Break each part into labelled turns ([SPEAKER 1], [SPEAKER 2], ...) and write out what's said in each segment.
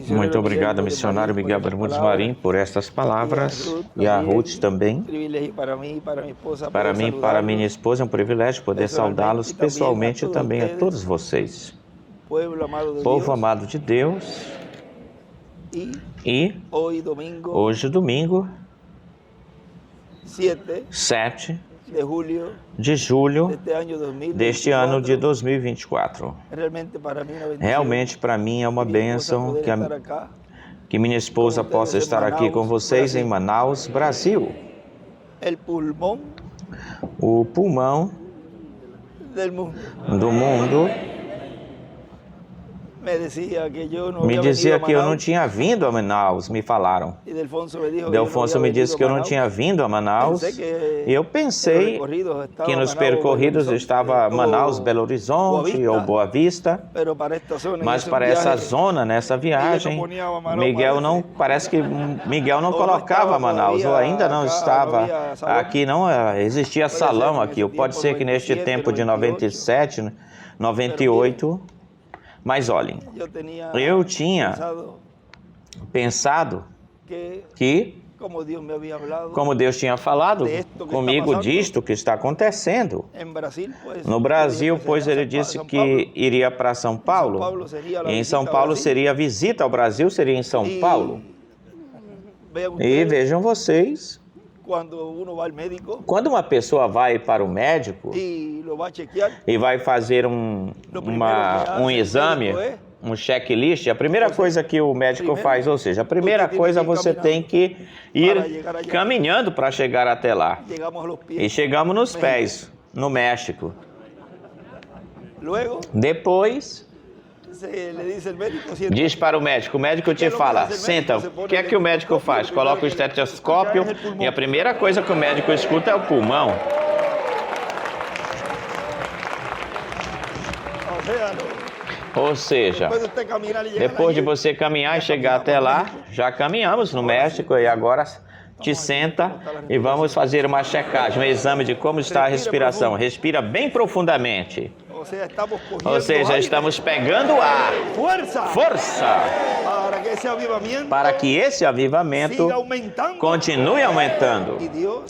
[SPEAKER 1] Muito obrigado, missionário Miguel Bermudes Marim, por estas palavras, e a Ruth também. Para mim e para minha esposa é um privilégio poder saudá-los pessoalmente e também a todos vocês. Povo amado de Deus, e hoje, domingo, 7 de julho deste ano de 2024. Realmente para mim é uma bênção que minha esposa possa estar aqui com vocês em Manaus, Brasil. O pulmão do mundo me dizia que eu não tinha vindo a Manaus, me falaram. Delfonso me disse que eu não tinha vindo a Manaus, e eu pensei que nos percorridos estava Manaus, Belo Horizonte ou Boa Vista, mas para essa zona, nessa viagem, parece que Miguel não colocava Manaus, ou ainda não estava aqui, não existia salão aqui, ou pode ser que neste tempo de 97, 98... Mas olhem, eu tinha pensado que, como Deus tinha falado comigo disto que está acontecendo, no Brasil, pois ele disse que iria para São Paulo, e em São Paulo seria a visita ao Brasil, seria em São Paulo. E vejam vocês, quando uma pessoa vai para o médico e vai fazer um exame, um checklist, a primeira coisa que o médico faz, ou seja, a primeira coisa você tem que ir caminhando para chegar até lá. E chegamos nos pés, no México. Depois, diz para o médico te fala, senta, o que é que o médico faz? Coloca o estetoscópio e a primeira coisa que o médico escuta é o pulmão. Ou seja, depois de você caminhar e chegar até lá, já caminhamos no México e agora te senta e vamos fazer uma checagem, um exame de como está a respiração. Respira bem profundamente. Ou seja, estamos pegando ar. Força! Para que esse avivamento continue aumentando.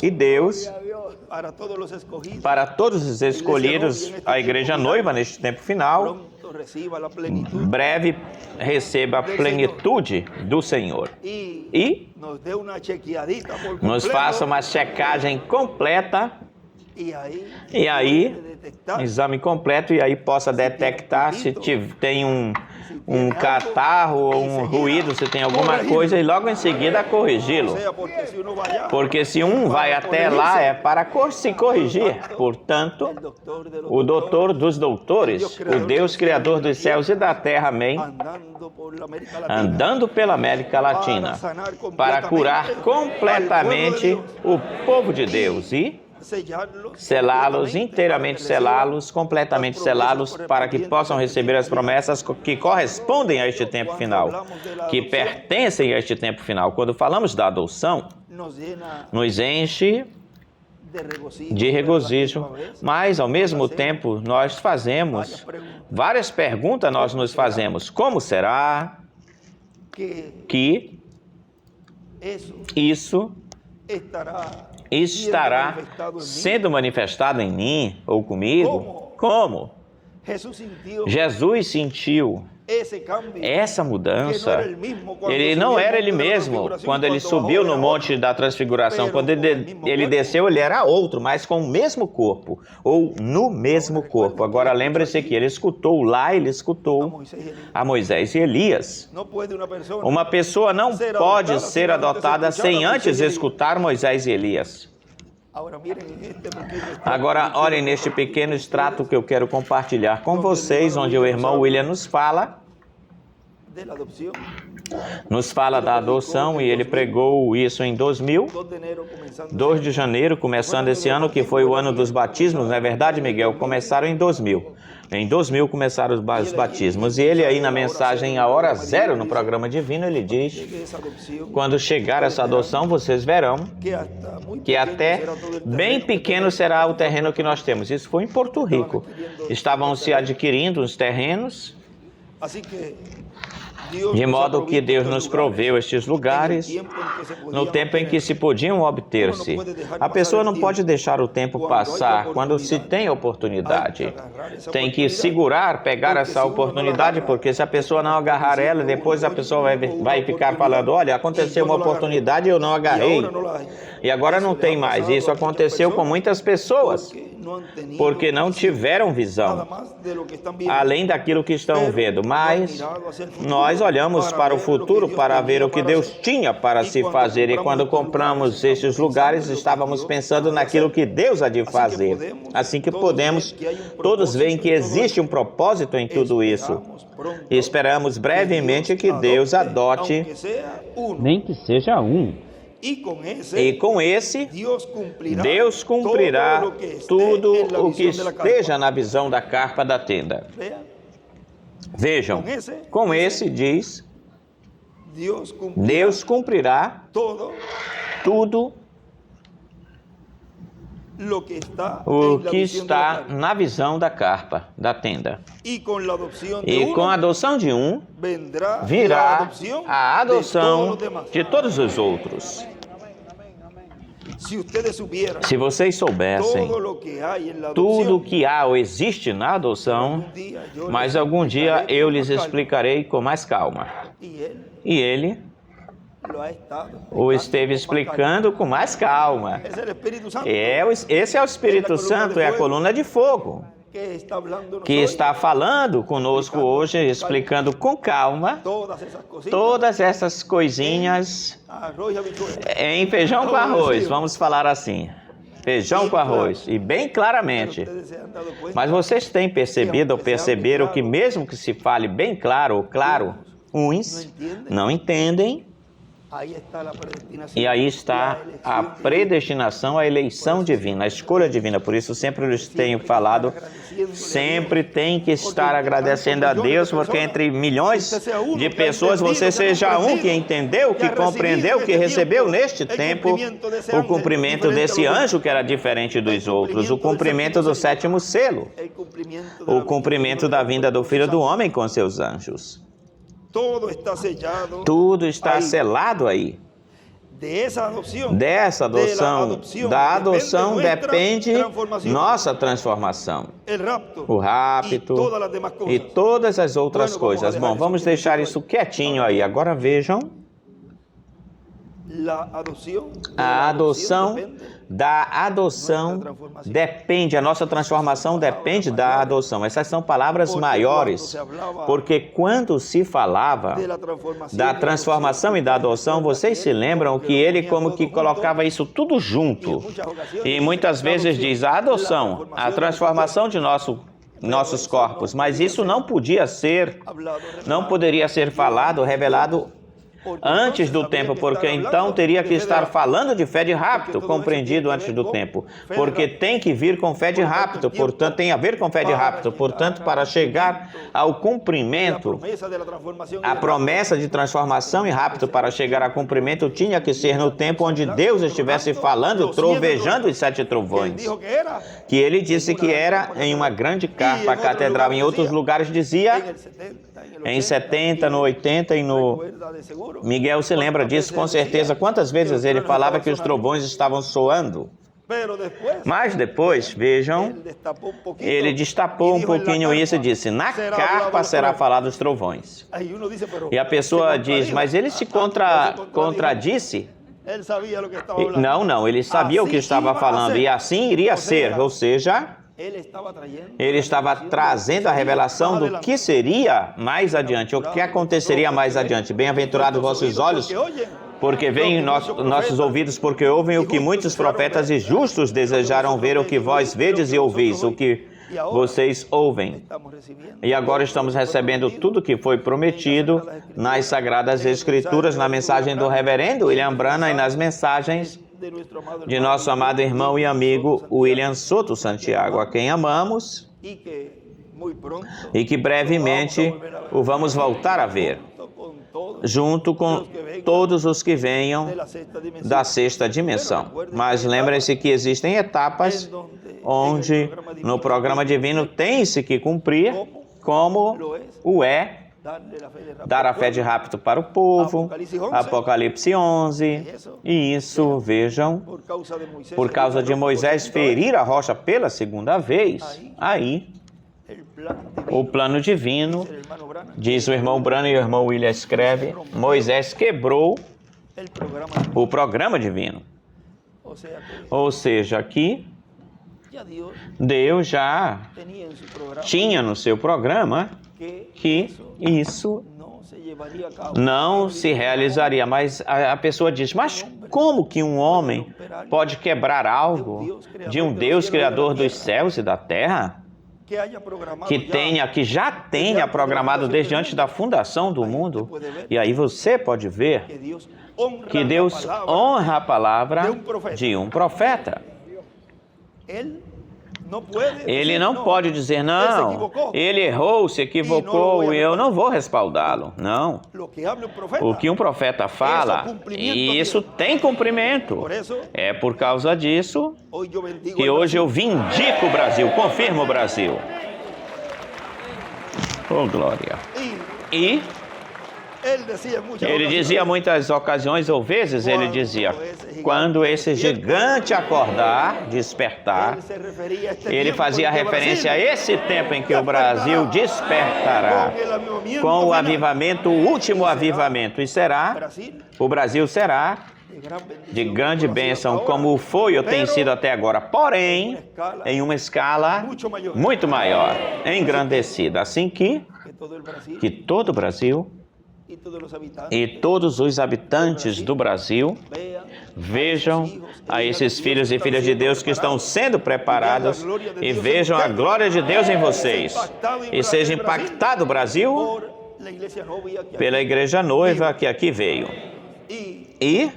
[SPEAKER 1] E Deus, para todos os escolhidos, a igreja noiva neste tempo final, breve receba a plenitude do Senhor. E nos faça uma checagem completa. E aí, exame completo, e aí possa detectar se tem um catarro ou um ruído, se tem alguma coisa, e logo em seguida corrigi-lo. Porque se um vai até lá é para se corrigir. Portanto, o doutor dos doutores, o Deus Criador dos céus e da terra, amém, andando pela América Latina para curar completamente o povo de Deus e selá-los, inteiramente selá-los, completamente selá-los, para que possam receber as promessas que correspondem a este tempo final, que pertencem a este tempo final. Quando falamos da adoção, nos enche de regozijo, mas ao mesmo tempo nós fazemos várias perguntas, nós nos fazemos: como será que isso estará sendo manifestado em mim ou comigo? Como? Jesus sentiu essa mudança. Ele não era ele mesmo quando ele subiu no Monte da Transfiguração. Quando ele desceu, ele era outro, mas com o mesmo corpo, ou no mesmo corpo. Agora lembre-se que ele escutou a Moisés e Elias. Uma pessoa não pode ser adotada sem antes escutar Moisés e Elias. Agora, olhem neste pequeno extrato que eu quero compartilhar com vocês, onde o irmão William nos fala da adoção, e ele pregou isso em 2000, 2 de janeiro, começando esse ano, que foi o ano dos batismos, não é verdade, Miguel? Começaram em 2000. Em 2000 começaram os batismos, e ele aí na mensagem A Hora Zero, no programa Divino, ele diz: quando chegar essa adoção, vocês verão que até bem pequeno será o terreno que nós temos. Isso foi em Porto Rico. Estavam se adquirindo os terrenos, De modo que Deus nos proveu estes lugares no tempo em que se podiam obter-se. A pessoa não pode deixar o tempo passar quando se tem oportunidade. Tem que segurar, pegar essa oportunidade, porque se a pessoa não agarrar ela, depois a pessoa vai ficar falando, olha, aconteceu uma oportunidade e eu não agarrei. E agora não tem mais. Isso aconteceu com muitas pessoas, porque não tiveram visão, além daquilo que estão vendo. Mas nós olhamos para o futuro para ver o que Deus tinha para se fazer. E quando compramos estes lugares, estávamos pensando naquilo que Deus há de fazer. Assim que podemos, todos veem que existe um propósito em tudo isso. E esperamos brevemente que Deus adote, nem que seja um. E com esse, Deus cumprirá tudo o que esteja na visão da carpa da tenda. Vejam, com esse, diz, Deus cumprirá tudo o que está na visão da carpa da tenda. E com a adoção de um, virá a adoção de todos os outros. Se vocês soubessem tudo o que há ou existe na adoção, mas algum dia eu lhes explicarei com mais calma. E ele o esteve explicando com mais calma. Esse é o Espírito Santo, é a coluna de fogo, que está falando conosco hoje, explicando com calma todas essas coisinhas em feijão com arroz, vamos falar assim, feijão com arroz, e bem claramente. Mas vocês têm percebido ou perceberam que mesmo que se fale bem claro ou claro, uns não entendem. E aí está a predestinação, a eleição divina, a escolha divina. Por isso sempre lhes tenho falado, sempre tem que estar agradecendo a Deus, porque entre milhões de pessoas você seja um que entendeu, que compreendeu, que recebeu neste tempo o cumprimento desse anjo que era diferente dos outros, o cumprimento do sétimo selo, o cumprimento da vinda do Filho do Homem com seus anjos. Tudo está selado aí. Dessa adoção, da adoção depende nossa transformação. O rapto e todas as outras coisas. Bom, vamos deixar isso quietinho aí. Agora vejam. A adoção da adoção depende, a nossa transformação depende da adoção. Essas são palavras maiores, porque quando se falava da transformação e da adoção, vocês se lembram que ele como que colocava isso tudo junto. E muitas vezes diz a adoção, a transformação de nossos corpos, mas isso não poderia ser falado, revelado antes do tempo, porque então teria que estar falando de fé de rapto, compreendido antes do tempo, porque tem que vir com fé de rapto, portanto, tem a ver com fé de rapto, portanto, para chegar ao cumprimento, a promessa de transformação e rapto para chegar a cumprimento tinha que ser no tempo onde Deus estivesse falando, trovejando os 7 trovões, que ele disse que era em uma grande carpa catedral, em outros lugares dizia em 70, no 80 e no... Miguel se lembra disso com certeza. Quantas vezes ele falava que os trovões estavam soando? Mas depois, vejam, ele destapou um pouquinho isso e disse, na carpa será falado os trovões. E a pessoa diz, mas ele se contradisse? Não, ele sabia o que estava falando e assim iria ser, ou seja... Ele estava trazendo a revelação do que seria mais adiante, o que aconteceria mais adiante. Bem-aventurados vossos olhos, porque veem nossos ouvidos, porque ouvem o que muitos profetas e justos desejaram ver, o que vós vedes e ouvis, o que vocês ouvem. E agora estamos recebendo tudo que foi prometido nas Sagradas Escrituras, na mensagem do reverendo William Branham e nas mensagens de nosso amado irmão e amigo William Soto Santiago, a quem amamos e que brevemente o vamos voltar a ver, junto com todos os que venham da sexta dimensão. Mas lembrem-se que existem etapas onde no programa divino tem-se que cumprir como o é dar a fé de rapto para o povo, Apocalipse 11, e isso, vejam, por causa de Moisés ferir a rocha pela segunda vez, aí, o plano divino, diz o irmão Branham e o irmão William escreve, Moisés quebrou o programa divino. Ou seja, aqui, Deus já tinha no seu programa que isso não se realizaria. Mas a pessoa diz, mas como que um homem pode quebrar algo de um Deus criador dos céus e da terra? Que já tenha programado desde antes da fundação do mundo. E aí você pode ver que Deus honra a palavra de um profeta. Ele não pode dizer, não, ele errou, se equivocou e eu não vou respaldá-lo. Não. O que um profeta fala, e isso tem cumprimento. É por causa disso que hoje eu vindico o Brasil, confirmo o Brasil. Oh, glória. E ele dizia muitas ocasiões ou vezes, ele dizia, quando esse gigante acordar, despertar, ele fazia referência a esse tempo em que o Brasil despertará com o avivamento, o último avivamento, e o Brasil será de grande bênção, como foi ou tem sido até agora, porém, em uma escala muito maior, engrandecida, assim que todo o Brasil e todos os habitantes do Brasil vejam a esses filhos e filhas de Deus que estão sendo preparados e vejam a glória de Deus em vocês e seja impactado o Brasil pela igreja noiva que aqui veio e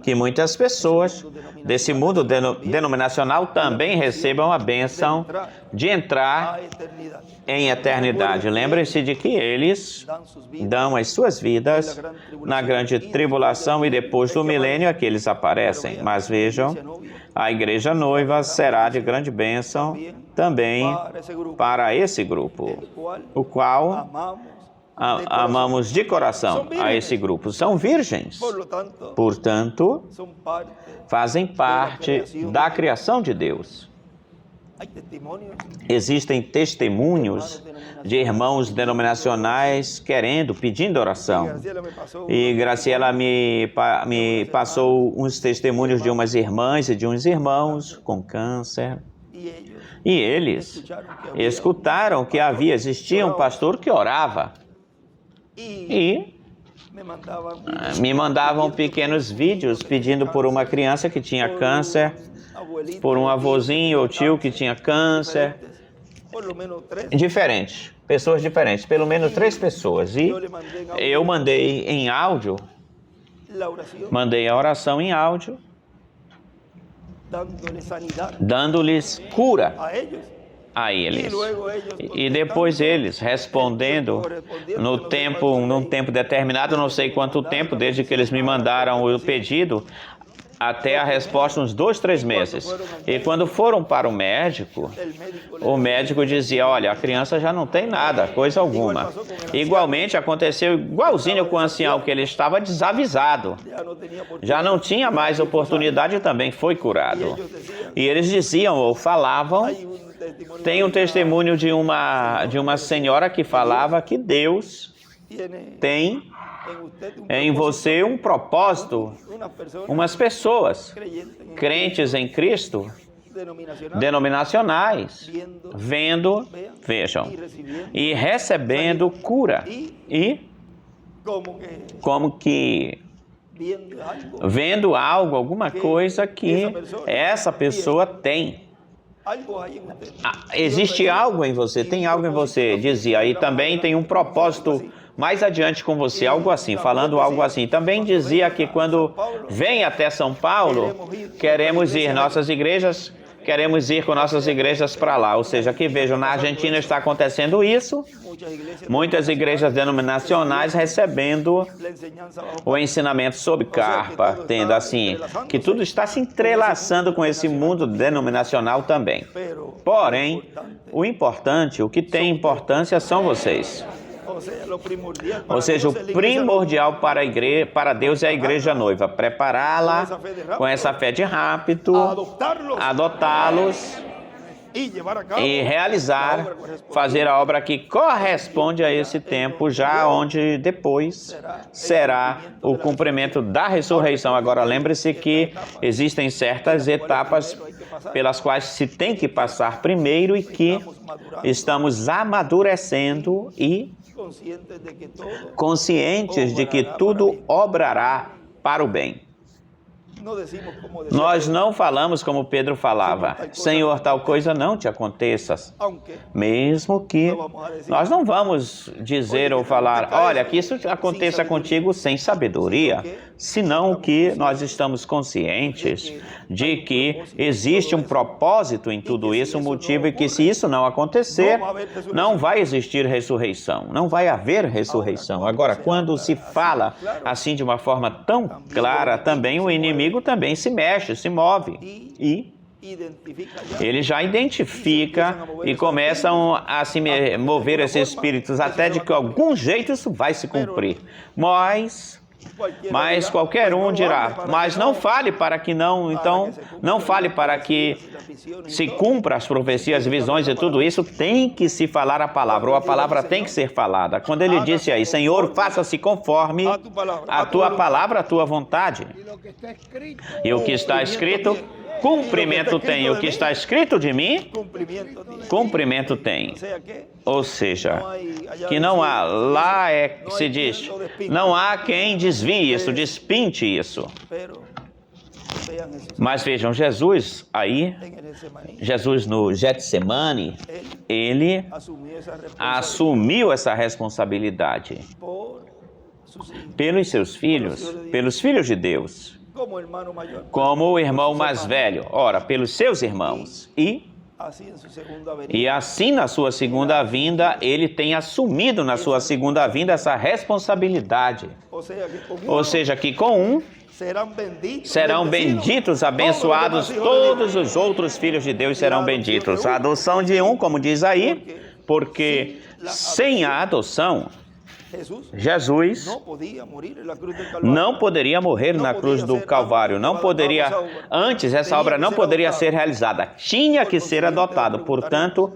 [SPEAKER 1] que muitas pessoas desse mundo denominacional também recebam a bênção de entrar em eternidade. Lembrem-se de que eles dão as suas vidas na grande tribulação e depois do milênio é que eles aparecem. Mas vejam, a igreja noiva será de grande bênção também para esse grupo, o qual amamos de coração a esse grupo. São virgens, portanto, fazem parte da criação de Deus. Existem testemunhos de irmãos denominacionais pedindo oração. E Graciela me passou uns testemunhos de umas irmãs e de uns irmãos com câncer. E eles escutaram que existia um pastor que orava. E me mandavam pequenos vídeos pedindo por uma criança que tinha câncer, por um avôzinho ou tio que tinha câncer. Diferentes, pessoas diferentes, pelo menos 3 pessoas. E eu mandei em áudio, mandei a oração em áudio, dando-lhes cura a eles. E depois eles respondendo num tempo determinado, não sei quanto tempo, desde que eles me mandaram o pedido, até a resposta uns 2, 3 meses. E quando foram para o médico dizia, olha, a criança já não tem nada, coisa alguma. Igualmente aconteceu igualzinho com o ancião, que ele estava desavisado. Já não tinha mais oportunidade e também foi curado. E eles diziam ou falavam, tem um testemunho de uma senhora que falava que Deus tem em você um propósito, umas pessoas crentes em Cristo, denominacionais, vejam, e recebendo cura, e como que vendo algo, alguma coisa que essa pessoa tem. Existe algo em você, tem algo em você, dizia, e também tem um propósito mais adiante com você, algo assim, falando algo assim. Também dizia que quando vem até São Paulo, queremos ir com nossas igrejas para lá. Ou seja, que vejam, na Argentina está acontecendo isso, muitas igrejas denominacionais recebendo o ensinamento sobre carpa, tendo assim, que tudo está se entrelaçando com esse mundo denominacional também. Porém, o que tem importância são vocês. Ou seja, o primordial para Deus é a igreja noiva. Prepará-la com essa fé de rapto, adotá-los e realizar, fazer a obra que corresponde a esse tempo, já onde depois será o cumprimento da ressurreição. Agora, lembre-se que existem certas etapas pelas quais se tem que passar primeiro e que estamos amadurecendo e conscientes de que tudo obrará para o bem. Nós não falamos como Pedro falava, Senhor, tal coisa não te aconteça, mesmo que nós não vamos dizer ou falar, olha, que isso aconteça contigo sem sabedoria, senão que nós estamos conscientes de que existe um propósito em tudo isso, um motivo, e que se isso não acontecer, não vai existir ressurreição, não vai haver ressurreição. Agora, quando se fala assim de uma forma tão clara, também o inimigo também se mexe, se move e ele já identifica e começam a se mover esses espíritos até de que algum jeito isso vai se cumprir. Mas qualquer um dirá, mas não fale para que não, então não fale para que se cumpra as profecias, visões e tudo isso, tem que se falar a palavra, ou a palavra tem que ser falada. Quando ele disse aí, Senhor, faça-se conforme a tua palavra, a tua vontade. E o que está escrito, cumprimento tem. O que está escrito de mim, cumprimento tem. Ou seja, que não há, lá se diz, não há quem desvie isso, despinte isso. Mas vejam, Jesus no Getsemane, ele assumiu essa responsabilidade pelos seus filhos, pelos filhos de Deus, como o irmão mais velho, ora, pelos seus irmãos, e assim na sua segunda vinda, ele tem assumido na sua segunda vinda essa responsabilidade. Ou seja, que com um serão benditos, abençoados, todos os outros filhos de Deus serão benditos. A adoção de um, como diz aí, porque sem a adoção, Jesus não poderia morrer na cruz do Calvário, não poderia, antes essa obra não poderia ser realizada, tinha que ser adotado, portanto,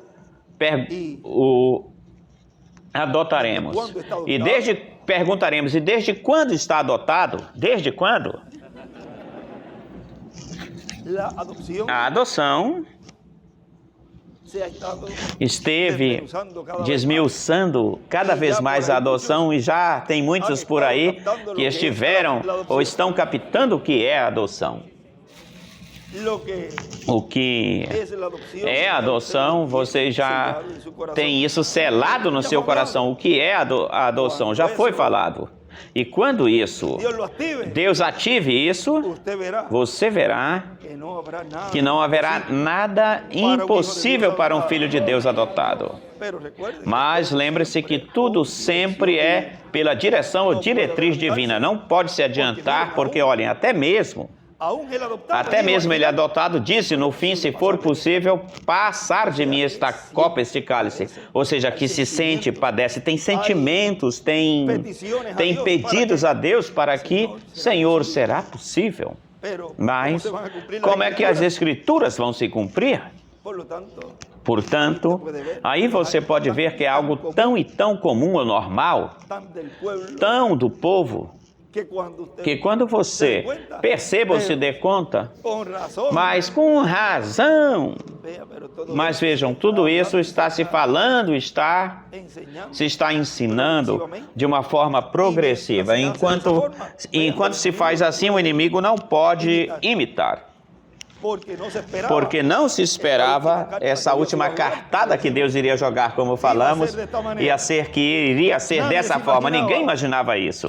[SPEAKER 1] adotaremos. Perguntaremos, e desde quando está adotado? Desde quando? A adoção esteve desmiuçando cada vez mais a adoção, e já tem muitos por aí que estiveram ou estão captando o que é a adoção. O que é a adoção, você já tem isso selado no seu coração. O que é a adoção já foi falado. E quando Deus ative isso, você verá que não haverá nada impossível para um filho de Deus adotado. Mas lembre-se que tudo sempre é pela direção ou diretriz divina. Não pode se adiantar, porque olhem, até mesmo ele adotado disse no fim, se for possível, passar de mim esta copa, este cálice. Ou seja, que se sente, padece, tem sentimentos, tem pedidos a Deus para que, Senhor, será possível. Mas como é que as Escrituras vão se cumprir? Portanto, aí você pode ver que é algo tão e tão comum ou normal, tão do povo, que quando você perceba ou se dê conta, mas com razão, mas vejam, tudo isso está se falando, se está ensinando de uma forma progressiva. Enquanto se faz assim, o inimigo não pode imitar. Porque não se esperava essa última cartada que Deus iria jogar, como falamos, que iria ser dessa forma. Ninguém imaginava isso,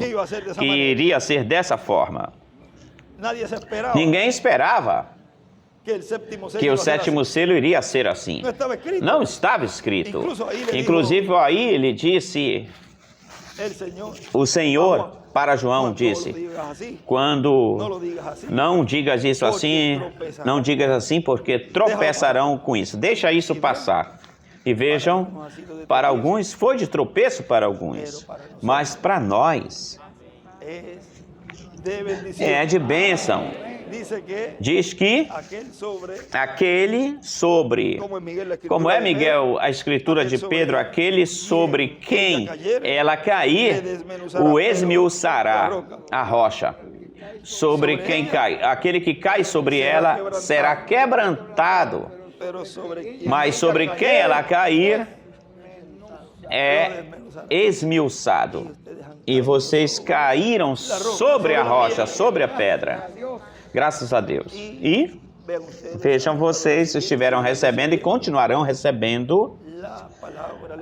[SPEAKER 1] que iria ser dessa forma. Ninguém esperava que o sétimo selo iria ser assim. Não estava escrito. Inclusive aí ele disse, o Senhor para João disse, não digas isso assim, não digas assim, porque tropeçarão com isso. Deixa isso passar. E vejam, para alguns foi de tropeço para alguns, mas para nós é de bênção. Diz que aquele sobre, como é, Miguel, a escritura de Pedro, aquele sobre quem ela cair, o esmiuçará a rocha. Sobre quem cai, aquele que cai sobre ela será quebrantado, mas sobre quem ela cair é esmiuçado. E vocês caíram sobre a rocha, sobre a pedra. Graças a Deus. E vejam, vocês estiveram recebendo e continuarão recebendo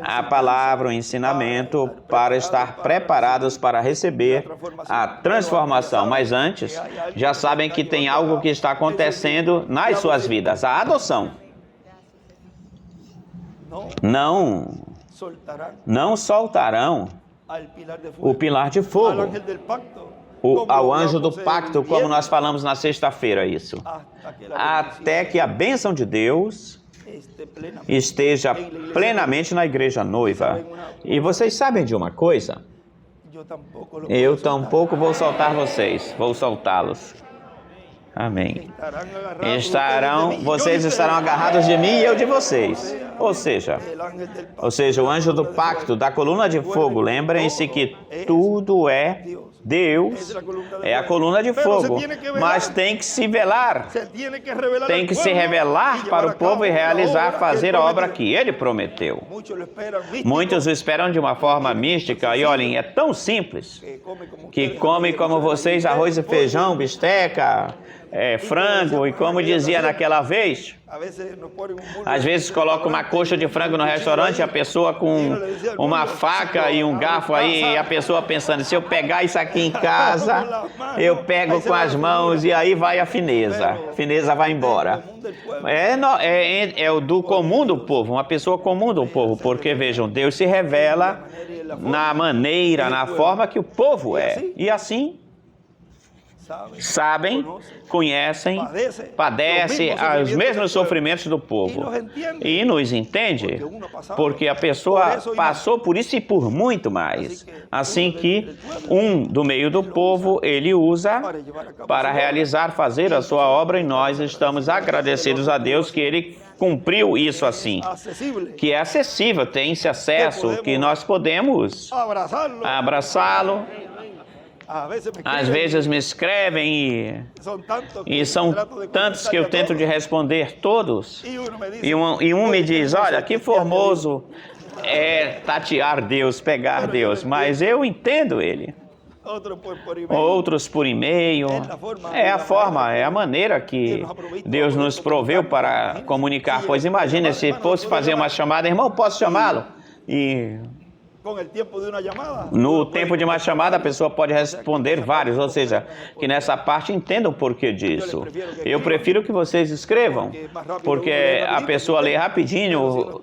[SPEAKER 1] a palavra, o ensinamento, para estar preparados para receber a transformação. Mas antes, já sabem que tem algo que está acontecendo nas suas vidas: a adoção. Não soltarão o pilar de fogo. Ao anjo do pacto, como nós falamos na sexta-feira, isso. Até que a bênção de Deus esteja plenamente na igreja noiva. E vocês sabem de uma coisa? Eu tampouco vou soltar vocês, vou soltá-los. Amém. Vocês estarão agarrados de mim e eu de vocês. Ou seja, o anjo do pacto, da coluna de fogo, lembrem-se que tudo é Deus, é a coluna de fogo, mas tem que se velar, tem que se revelar para o povo e realizar, fazer a obra que Ele prometeu. Muitos o esperam de uma forma mística e olhem, é tão simples, que come como vocês arroz e feijão, bisteca, frango, e como dizia naquela vez, às vezes coloca uma coxa de frango no restaurante, a pessoa com uma faca e um garfo aí, e a pessoa pensando, se eu pegar isso aqui em casa, eu pego com as mãos e aí vai a fineza vai embora. É o do comum do povo, uma pessoa comum do povo, porque vejam, Deus se revela na maneira, na forma que o povo é, e assim sabem, conhecem, padecem os mesmos sofrimentos do povo. E nos entende, porque a pessoa passou por isso e por muito mais. Assim que do meio do povo, ele usa para realizar, fazer a sua obra, e nós estamos agradecidos a Deus que ele cumpriu isso assim, que é acessível, tem esse acesso, que nós podemos abraçá-lo. Às vezes me escrevem e são tantos que eu tento de responder todos. E um me diz, olha, que formoso é tatear Deus, pegar Deus. Mas eu entendo ele. Outros por e-mail. É a forma, é a maneira que Deus nos proveu para comunicar. Pois imagine se fosse fazer uma chamada, irmão, posso chamá-lo? E no tempo de uma chamada, a pessoa pode responder vários, ou seja, que nessa parte entenda o porquê disso. Eu prefiro que vocês escrevam, porque a pessoa lê rapidinho,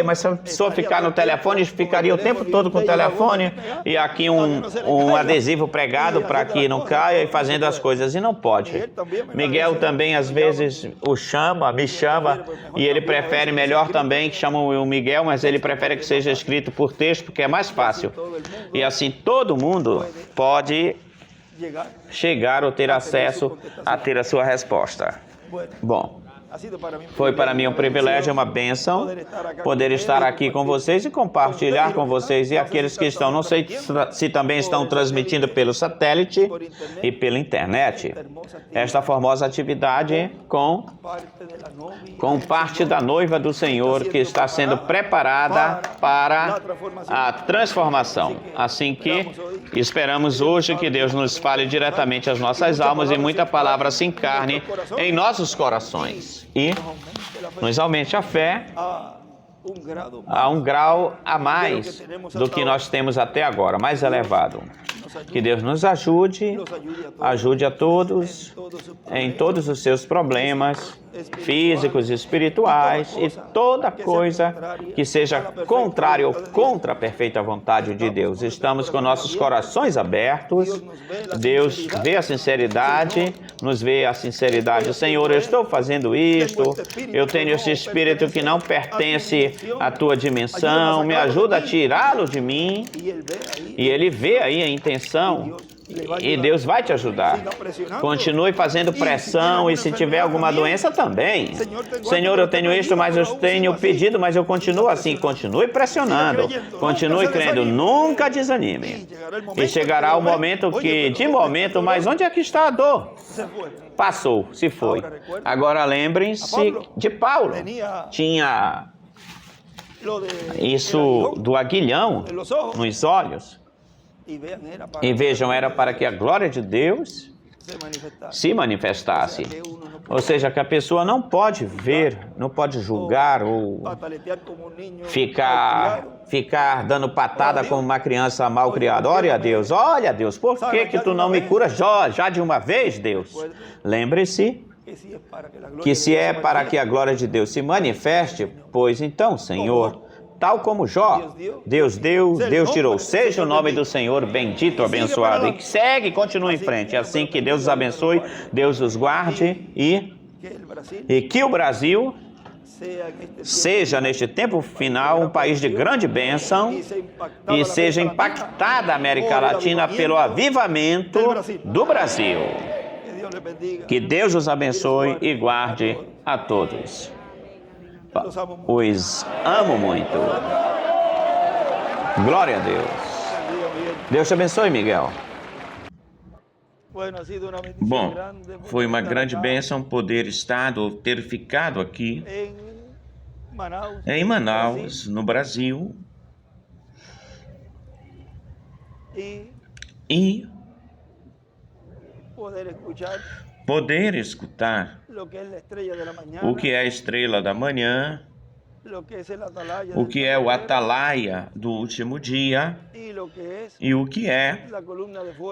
[SPEAKER 1] mas se a pessoa ficar no telefone, ficaria o tempo todo com o telefone, e aqui um adesivo pregado para que não caia, e fazendo as coisas, e não pode. Miguel também, às vezes, me chama, e ele prefere melhor também, que chamam o Miguel, mas ele prefere que seja escrito por texto, porque é mais fácil. E assim todo mundo pode chegar ou ter acesso a ter a sua resposta. Bom, foi para mim um privilégio, uma bênção poder estar aqui com vocês e compartilhar com vocês e aqueles que estão, não sei se também estão transmitindo pelo satélite e pela internet, esta formosa atividade com parte da noiva do Senhor que está sendo preparada para a transformação. Assim que esperamos hoje que Deus nos fale diretamente às nossas almas e muita palavra se encarne em nossos corações. E nos aumente a fé a um grau a mais do que nós temos até agora, mais elevado. Que Deus nos ajude a todos em todos os seus problemas físicos, espirituais e toda coisa que seja contrária ou contra a perfeita vontade de Deus. Estamos com nossos corações abertos. Deus vê a sinceridade, nos vê a sinceridade. Senhor, eu estou fazendo isto, eu tenho esse espírito que não pertence à tua dimensão, me ajuda a tirá-lo de mim. E ele vê aí a intenção. E Deus vai te ajudar. Continue fazendo pressão, e se tiver alguma doença também. Senhor, eu tenho isto, mas eu tenho pedido, mas eu continuo assim. Continue pressionando, continue crendo, nunca desanime. E chegará o momento que, de momento, mas onde é que está a dor? Passou, se foi. Agora lembrem-se de Paulo. Tinha isso do aguilhão nos olhos. E vejam, era para que a glória de Deus se manifestasse. Ou seja, que a pessoa não pode ver, não pode julgar ou ficar dando patada como uma criança mal criada. Olha Deus, por que tu não me curas já de uma vez, Deus? Lembre-se que se é para que a glória de Deus se manifeste, pois então, Senhor, tal como Jó, Deus deu, Deus tirou. Seja o nome do Senhor bendito, abençoado. E segue, continue em frente. É assim que Deus os abençoe, Deus os guarde e que o Brasil seja, neste tempo final, um país de grande bênção e seja impactada a América Latina pelo avivamento do Brasil. Que Deus os abençoe e guarde a todos. Os amo muito. Glória a Deus. Deus te abençoe, Miguel. Bom, foi uma grande bênção poder estar ou ter ficado aqui em Manaus, no Brasil, e poder escutar o que é a estrela da manhã, o que é o atalaia do último dia e o que é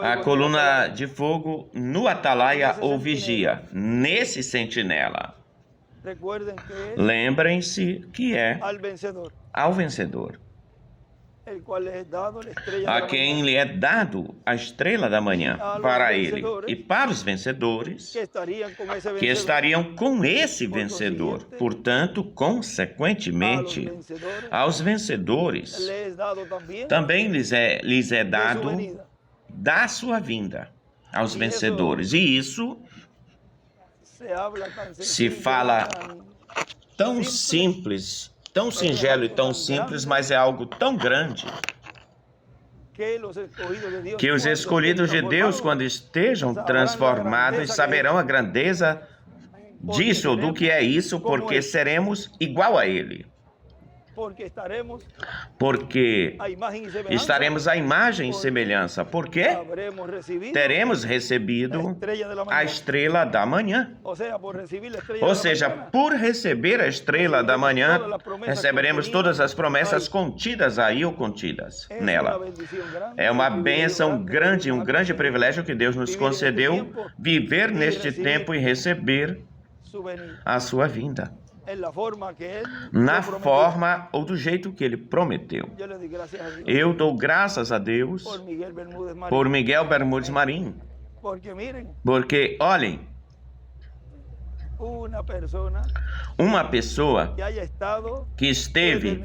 [SPEAKER 1] a coluna de fogo no atalaia ou vigia, nesse sentinela. Lembrem-se que é ao vencedor, a quem lhe é dado a estrela da manhã, para ele e para os vencedores que estariam com esse vencedor. Portanto, consequentemente, aos vencedores também lhes é dado da sua vinda aos vencedores. E isso se fala tão simples, tão singelo e tão simples, mas é algo tão grande que os escolhidos de Deus, quando estejam transformados, saberão a grandeza disso ou do que é isso, porque seremos igual a Ele. Porque estaremos à imagem e semelhança. Porque teremos recebido a estrela da manhã. Ou seja, por receber a estrela da manhã, receberemos todas as promessas contidas aí ou contidas nela. É uma bênção grande, um grande privilégio que Deus nos concedeu, viver neste tempo e receber a sua vinda. Na forma ou do jeito que Ele prometeu. Eu dou graças a Deus por Miguel Bermúdez Marim. Porque, olhem, uma pessoa que esteve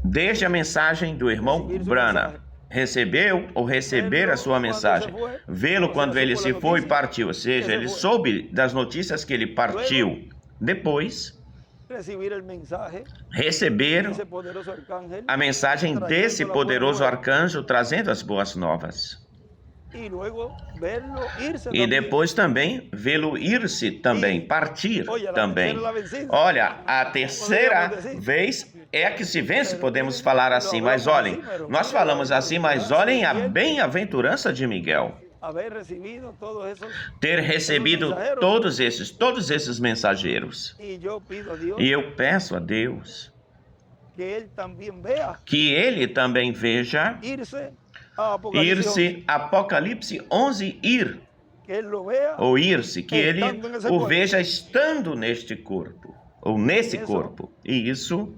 [SPEAKER 1] desde a mensagem do irmão Branham, recebeu ou receber a sua mensagem, vê-lo quando ele se foi e partiu, ou seja, ele soube das notícias que ele partiu. Depois, receber a mensagem desse poderoso arcanjo trazendo as boas novas. E depois também vê-lo ir-se também, partir também. Olha, a terceira vez é a que se vence, podemos falar assim, mas olhem, nós falamos assim, mas olhem a bem-aventurança de Miguel. Ter recebido todos esses mensageiros. E eu peço a Deus que Ele também veja ir-se, Apocalipse 11, ir. ouvir-se, que ele o veja estando neste corpo, ou nesse corpo. E isso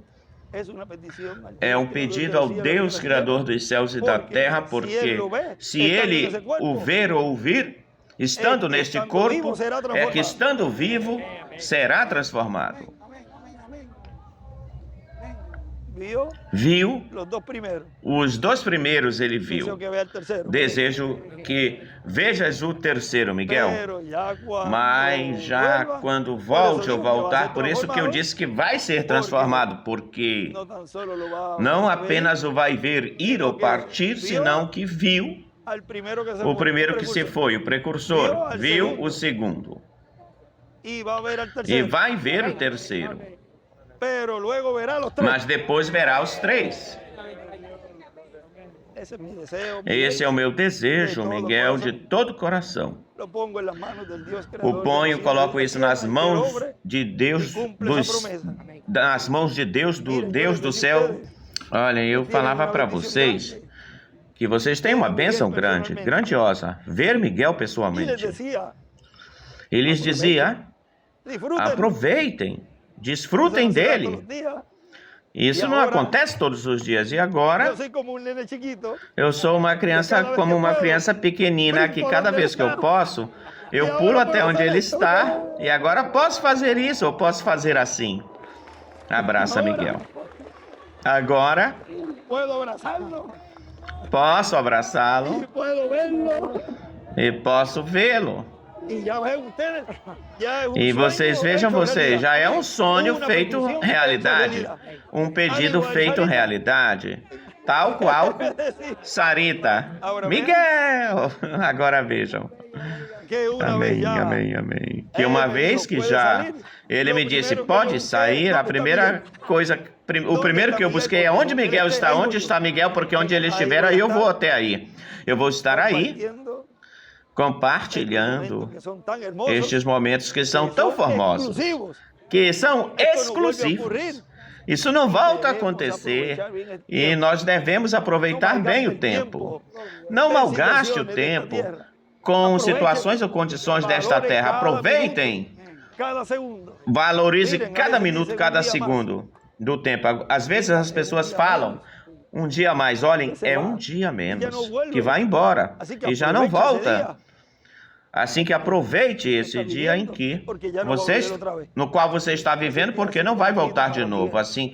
[SPEAKER 1] é um pedido ao Deus Criador dos céus e da terra, porque se ele o ver ou ouvir, estando neste corpo, é que estando vivo, será transformado. Viu? Os dois primeiros ele viu. Desejo que vejas o terceiro, Miguel. Mas já quando volte ou voltar, por isso que eu disse que vai ser transformado, porque não apenas o vai ver ir ou partir, senão que viu o primeiro que se foi, o precursor, viu o segundo. E vai ver o terceiro. Mas depois verá os três. Esse é o meu desejo, Miguel, de todo o coração. Coloco isso nas mãos de Deus, nas mãos de Deus, do Deus do céu. Olha, eu falava para vocês que vocês têm uma bênção grande, grandiosa, ver Miguel pessoalmente. Ele lhes dizia, aproveitem, desfrutem dele. Isso não acontece todos os dias. E agora, eu sou uma criança como uma criança pequenina, que cada vez que eu posso, eu pulo até onde ele está. E agora posso fazer isso, ou posso fazer assim. Abraça Miguel. Agora, posso abraçá-lo e posso vê-lo. E vocês vejam, já é um sonho feito realidade, um pedido feito realidade, tal qual Sarita. Miguel! Agora vejam. Amém, amém, amém. Que uma vez que já ele me disse, pode sair, a primeira coisa, o primeiro que eu busquei é onde Miguel está, onde está Miguel, porque onde ele estiver, aí eu vou até aí. Eu vou estar aí, compartilhando estes momentos que são tão formosos, que são exclusivos. Isso não volta a acontecer e nós devemos aproveitar bem o tempo. Não malgaste o tempo com situações ou condições desta terra. Aproveitem, valorize cada minuto, cada segundo do tempo. Às vezes as pessoas falam, um dia a mais, olhem, é um dia menos, que vai embora e já não volta. Assim que aproveite esse dia em que no qual você está vivendo, porque não vai voltar de novo. Assim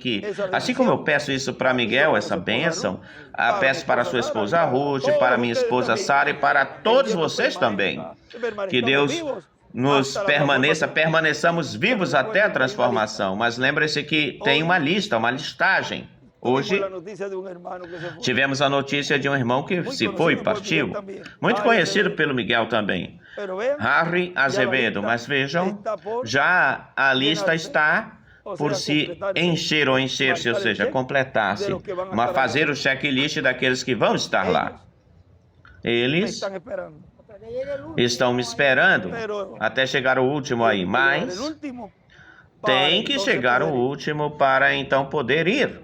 [SPEAKER 1] como eu peço isso para Miguel, essa bênção, peço para sua esposa Ruth, para minha esposa Sara e para todos vocês também. Que Deus nos permaneçamos vivos até a transformação. Mas lembre-se que tem uma listagem. Hoje, tivemos a notícia de um irmão que se foi e partiu, muito conhecido pelo Miguel também, Harry Azevedo. Mas vejam, já a lista está por se encher ou encher-se, ou seja, completar-se, mas fazer o checklist daqueles que vão estar lá. Eles estão me esperando até chegar o último aí, mas tem que chegar o último para então poder ir.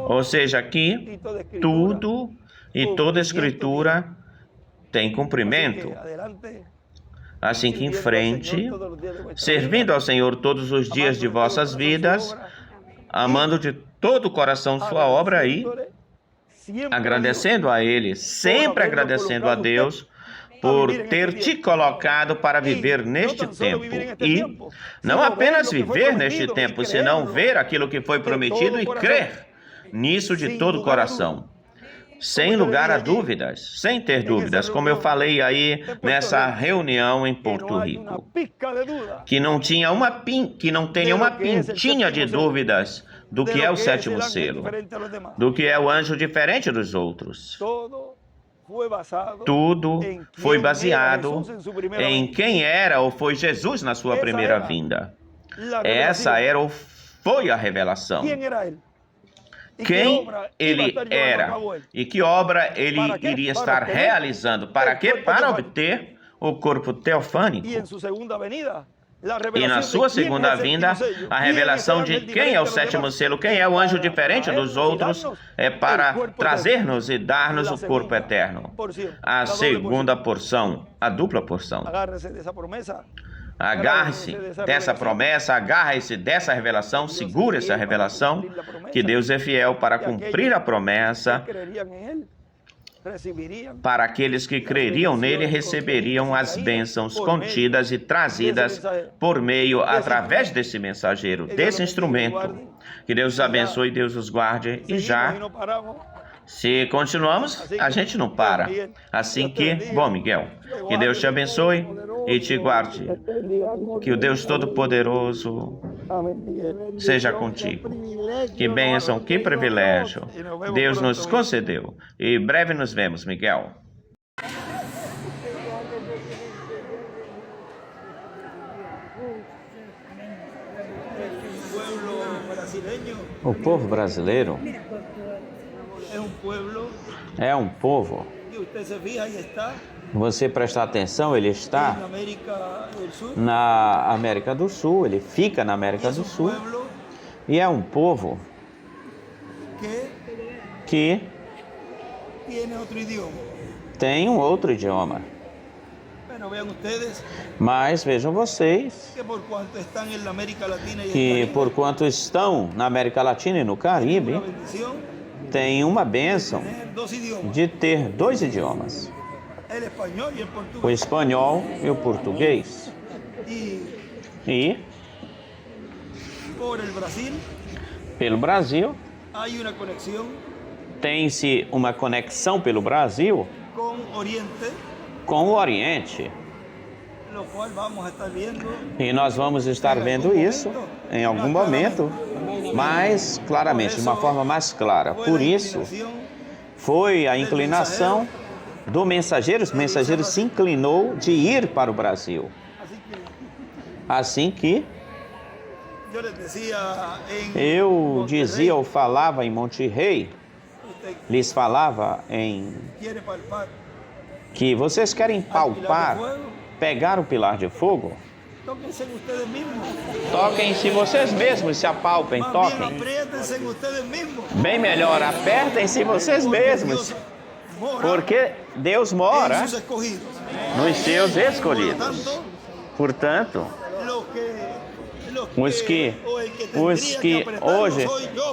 [SPEAKER 1] Ou seja, aqui tudo e toda escritura tem cumprimento. Assim que em frente, servindo ao Senhor todos os dias de vossas vidas, amando de todo o coração sua obra aí, agradecendo a Ele, sempre agradecendo a Deus por ter te colocado para viver neste tempo. E não apenas viver neste tempo, senão ver aquilo que foi prometido e crer nisso de todo o coração. Sem lugar a dúvidas, sem ter dúvidas, como eu falei aí nessa reunião em Porto Rico. Que não tenha uma pintinha de dúvidas do que é o sétimo selo, do que é o anjo diferente dos outros. Tudo foi baseado em quem era ou foi Jesus na sua primeira vinda. Essa era ou foi a revelação. Quem ele era e que obra ele iria estar realizando. Para quê? Para obter o corpo teofânico. E na sua segunda vinda, a revelação de quem é o sétimo selo, quem é o anjo diferente dos outros, é para trazer-nos e dar-nos o corpo eterno. A segunda porção, a dupla porção. Agarre-se dessa promessa, agarre-se dessa revelação, segure essa revelação, que Deus é fiel para cumprir a promessa. Para aqueles que creriam nele, receberiam as bênçãos contidas e trazidas por meio, através desse mensageiro, desse instrumento. Que Deus os abençoe, Deus os guarde. E já, se continuamos, a gente não para. Assim que, bom, Miguel, que Deus te abençoe e te guarde. Que o Deus Todo-Poderoso seja contigo. Que bênção, que privilégio Deus nos concedeu. E breve nos vemos, Miguel. O povo brasileiro é um povo. Você prestar atenção, ele está na América do Sul, ele fica na América do Sul, e é um povo que tem um outro idioma. Mas vejam vocês que por quanto estão na América Latina e no Caribe, tem uma bênção de ter dois idiomas. O espanhol e o português. E pelo Brasil tem-se uma conexão pelo Brasil com o Oriente. E nós vamos estar vendo isso em algum momento, mais claramente, de uma forma mais clara. Por isso, foi a inclinação do mensageiro. O mensageiro se inclinou de ir para o Brasil. Assim que eu dizia ou falava em Monte Rei, lhes falava em que vocês querem palpar, pegar o pilar de fogo? Toquem-se vocês mesmos, se apalpem, toquem. Bem melhor, apertem-se vocês mesmos, porque Deus mora nos seus escolhidos. Portanto, os que hoje,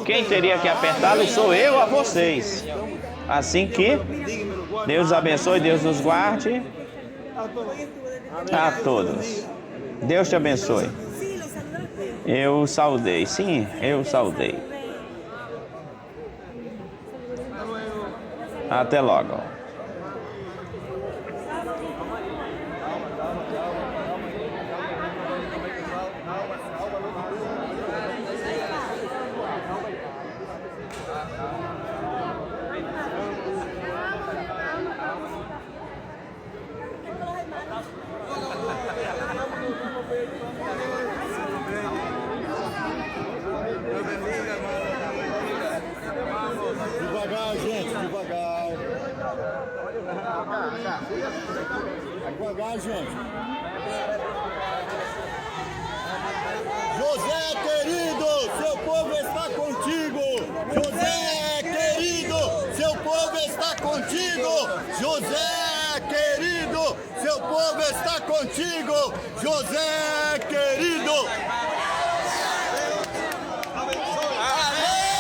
[SPEAKER 1] quem teria que apertá-los sou eu a vocês. Assim que Deus abençoe, Deus nos guarde a todos. Deus te abençoe. Eu saudei, sim, eu saudei. Até logo.
[SPEAKER 2] Devagar, gente, devagar. Devagar, gente. José querido, seu povo está contigo. José querido, seu povo está contigo. José querido, seu povo está contigo. José querido.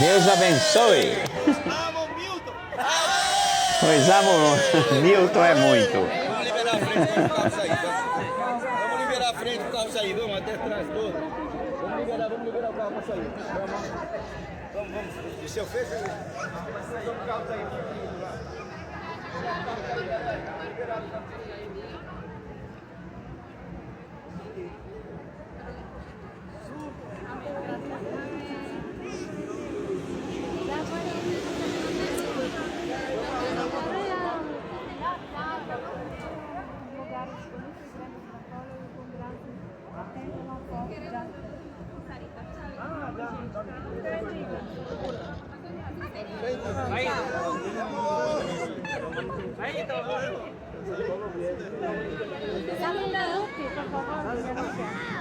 [SPEAKER 1] Deus abençoe. Pois amo, Milton é muito.
[SPEAKER 2] Vamos liberar a frente pro carro sair. Vamos liberar a frente pro carro sair. Vamos até trás todo. Vamos liberar o carro para sair. Vamos. E se eu fez, vamos o carro sair. Aí,
[SPEAKER 3] Saludar Rupi, por favor.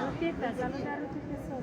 [SPEAKER 3] Rupita, saludar Rupi pessoa.